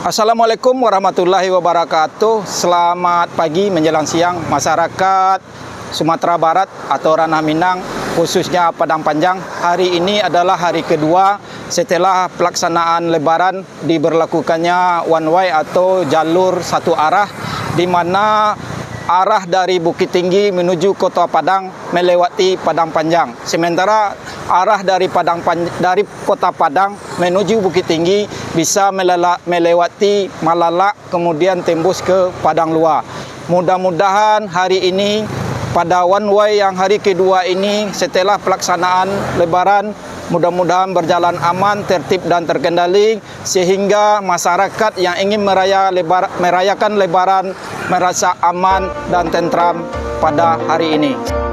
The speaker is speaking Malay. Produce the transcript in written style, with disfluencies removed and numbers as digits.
Assalamualaikum warahmatullahi wabarakatuh. Selamat pagi menjelang siang masyarakat Sumatera Barat atau Ranah Minang, khususnya Padang Panjang. Hari ini adalah hari kedua setelah pelaksanaan Lebaran, diberlakukannya one way atau jalur satu arah, di mana arah dari Bukit Tinggi menuju Kota Padang melewati Padang Panjang. Sementara arah dari Kota Padang menuju Bukit Tinggi bisa melewati Malalak, kemudian tembus ke Padang Luar. Mudah-mudahan hari ini pada one way yang hari kedua ini setelah pelaksanaan Lebaran, mudah-mudahan berjalan aman, tertib dan terkendali, sehingga masyarakat yang ingin merayakan Lebaran merasa aman dan tentram pada hari ini.